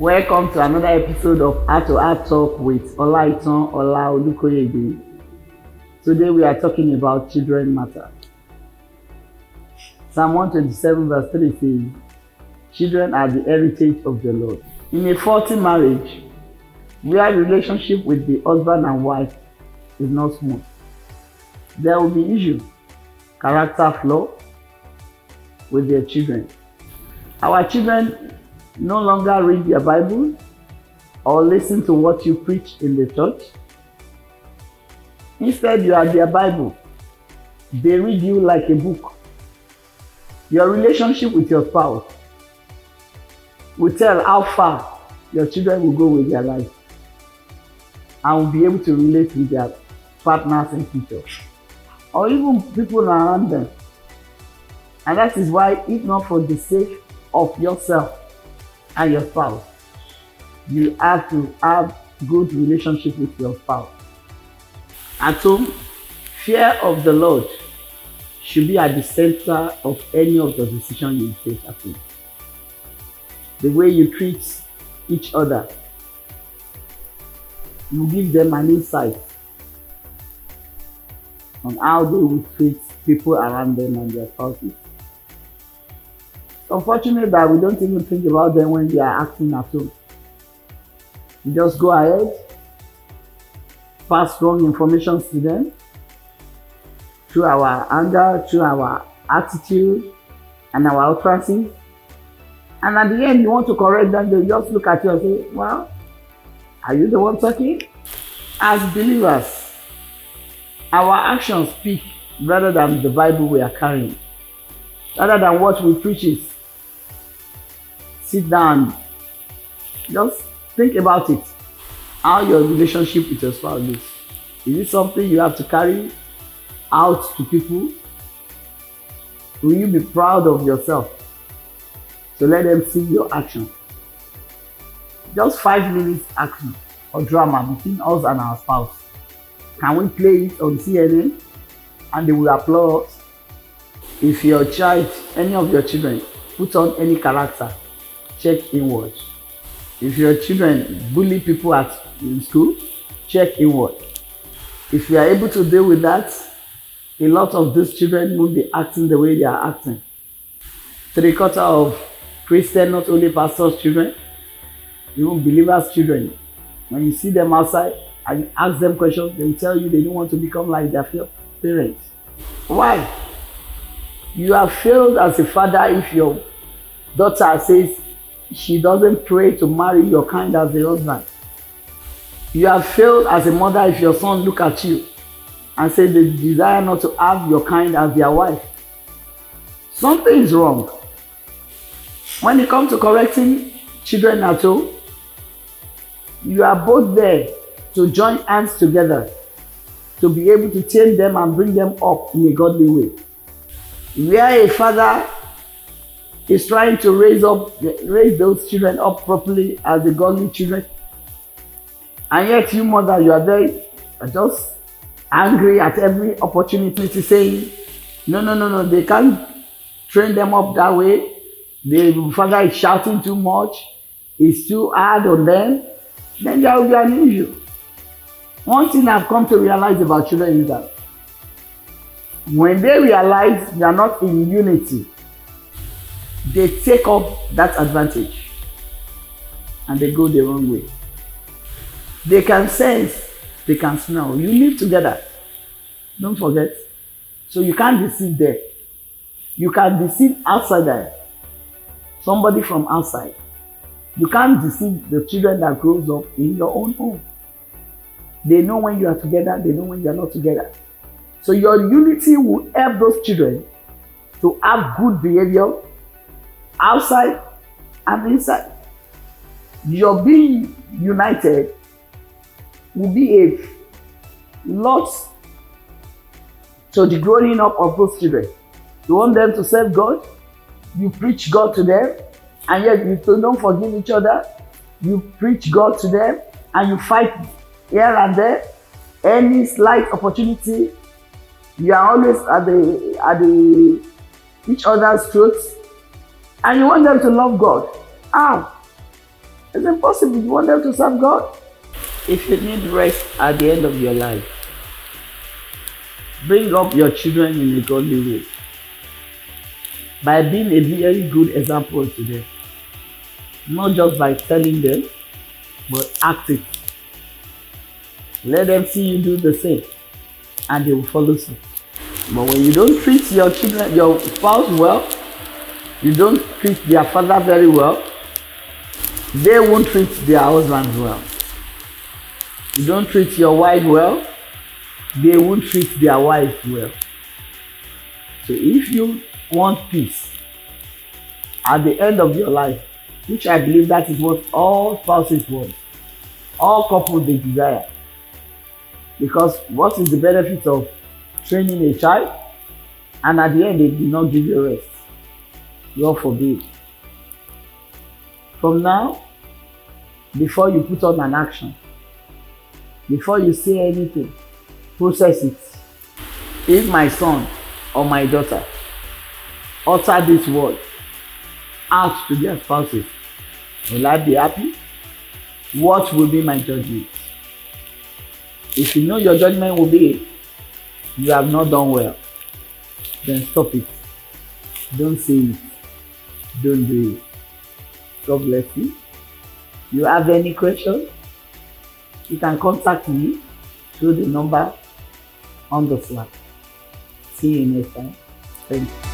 Welcome to another episode of Heart to Heart Talk with Olaitan Ola Olukoyede. Today we are talking about children matter. Psalm 127 verse 3 says, children are the heritage of the Lord. In a faulty marriage, where relationship with the husband and wife is not smooth, there will be issues, character flaw with their children. Our children no longer read their Bible or listen to what you preach in the church. Instead, you are their Bible. They read you like a book. Your relationship with your spouse will tell how far your children will go with their life and will be able to relate with their partners in future or even people around them. And that is why, if not for the sake of yourself and your spouse, you have to have good relationship with your spouse. At home, fear of the Lord should be at the center of any of the decisions you take at home. The way you treat each other, you give them an insight on how they will treat people around them and their spouses. It's unfortunate that we don't even think about them when they are acting at home. We just go ahead, pass wrong information to them through our anger, through our attitude and our utterances. And at the end, you want to correct them, they just look at you and say, well, are you the one talking? As believers, our actions speak rather than the Bible we are carrying, rather than what we preach is. Sit down, just think about it. How your relationship with your spouse is. Is it something you have to carry out to people? Will you be proud of yourself? So let them see your action. Just 5 minutes action or drama between us and our spouse. Can we play it on CNN and they will applaud us? If your child, any of your children, put on any character, check inward. If your children bully people in school, check inward. If you are able to deal with that, a lot of these children won't be acting the way they are acting. 3/4 of Christian, not only pastors' children, even believers' children, when you see them outside and you ask them questions, they will tell you they don't want to become like their parents. Why? You have failed as a father if your daughter says she doesn't pray to marry your kind as a husband. You have failed as a mother if your son look at you and say they desire not to have your kind as their wife. Something is wrong. When it comes to correcting children at home, you are both there to join hands together to be able to tame them and bring them up in a godly way. Where a father is trying to raise those children up properly as the godly children, and yet you mother, you are there just angry at every opportunity to say, no, they can't train them up that way. The father is shouting too much, it's too hard on them, then there will be an issue. One thing I've come to realize about children is that when they realize they are not in unity, they take up that advantage and they go the wrong way. They can sense, they can smell. You live together, don't forget. So you can't deceive them. You can deceive outsider, somebody from outside. You can't deceive the children that grows up in your own home. They know when you are together, they know when you are not together. So your unity will help those children to have good behavior outside and inside. Your being united will be a lot to the growing up of those children. You want them to serve God, you preach God to them, and yet you don't forgive each other. You preach God to them and you fight here and there. Any slight opportunity, you are always at each other's throats, and you want them to love God. How? It's impossible. You want them to serve God? If you need rest at the end of your life, bring up your children in a godly way by being a very good example to them. Not just by telling them, but act it. Let them see you do the same, and they will follow suit. But when you don't treat your children, your spouse well, you don't treat their father very well, they won't treat their husbands well. You don't treat your wife well, they won't treat their wife well. So if you want peace at the end of your life, which I believe that is what all spouses want, all couples they desire. Because what is the benefit of training a child and at the end they do not give you rest? God forbid. From now, before you put on an action, before you say anything, process it. If my son or my daughter utter this word out to their spouses, will I be happy? What will be my judgment? If you know your judgment will be you have not done well, then stop it. Don't say it. Don't do it. God bless you. You have any questions? You can contact me through the number on the slide. See you next time. Thank you.